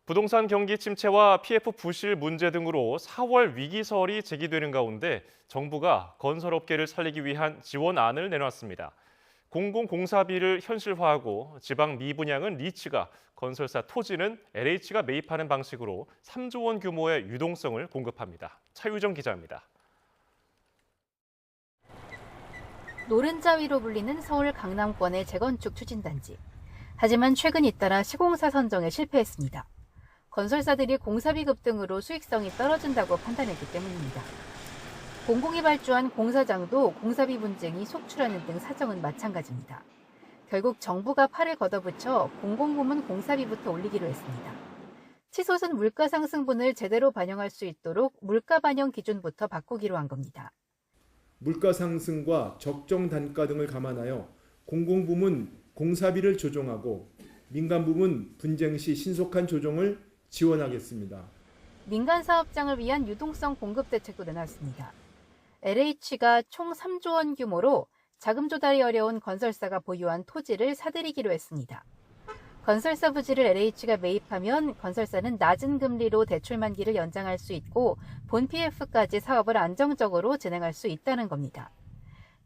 부동산 경기 침체와 PF 부실 문제 등으로 4월 위기설이 제기되는 가운데 정부가 건설업계를 살리기 위한 지원안을 내놨습니다. 공공공사비를 현실화하고 지방 미분양은 리츠가, 건설사 토지는 LH가 매입하는 방식으로 3조 원 규모의 유동성을 공급합니다. 차유정 기자입니다. 노른자 위로 불리는 서울 강남권의 재건축 추진단지. 하지만 최근 잇따라 시공사 선정에 실패했습니다. 건설사들이 공사비 급등으로 수익성이 떨어진다고 판단했기 때문입니다. 공공이 발주한 공사장도 공사비 분쟁이 속출하는 등 사정은 마찬가지입니다. 결국 정부가 팔을 걷어붙여 공공부문 공사비부터 올리기로 했습니다. 치솟은 물가 상승분을 제대로 반영할 수 있도록 물가 반영 기준부터 바꾸기로 한 겁니다. 물가 상승과 적정 단가 등을 감안하여 공공부문 공사비를 조정하고 민간부문 분쟁 시 신속한 조정을 지원하겠습니다. 민간 사업장을 위한 유동성 공급 대책도 내놨습니다. LH가 총 3조 원 규모로 자금 조달이 어려운 건설사가 보유한 토지를 사들이기로 했습니다. 건설사 부지를 LH가 매입하면 건설사는 낮은 금리로 대출 만기를 연장할 수 있고 본 PF까지 사업을 안정적으로 진행할 수 있다는 겁니다.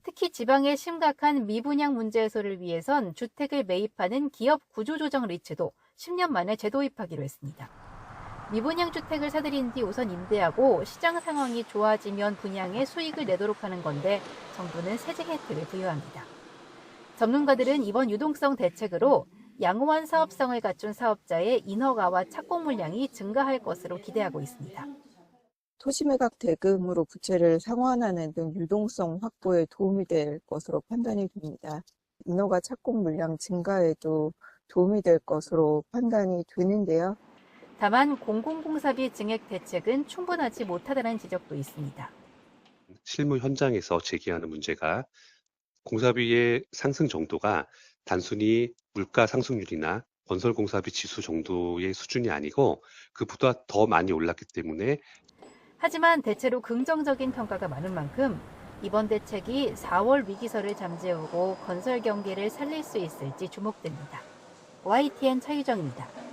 특히 지방의 심각한 미분양 문제 해소를 위해선 주택을 매입하는 기업 구조조정 리츠도 10년 만에 재도입하기로 했습니다. 미분양 주택을 사들인 뒤 우선 임대하고 시장 상황이 좋아지면 분양에 수익을 내도록 하는 건데 정부는 세제 혜택을 부여합니다. 전문가들은 이번 유동성 대책으로 양호한 사업성을 갖춘 사업자의 인허가와 착공 물량이 증가할 것으로 기대하고 있습니다. 토지매각 대금으로 부채를 상환하는 등 유동성 확보에 도움이 될 것으로 판단이 됩니다. 인허가 착공 물량 증가에도 도움이 될 것으로 판단이 되는데요. 다만 공공공사비 증액 대책은 충분하지 못하다는 지적도 있습니다. 실무 현장에서 제기하는 문제가 공사비의 상승 정도가 단순히 물가 상승률이나 건설 공사비 지수 정도의 수준이 아니고 그보다 더 많이 올랐기 때문에 하지만 대체로 긍정적인 평가가 많은 만큼 이번 대책이 4월 위기설을 잠재우고 건설 경기를 살릴 수 있을지 주목됩니다. YTN 차유정입니다.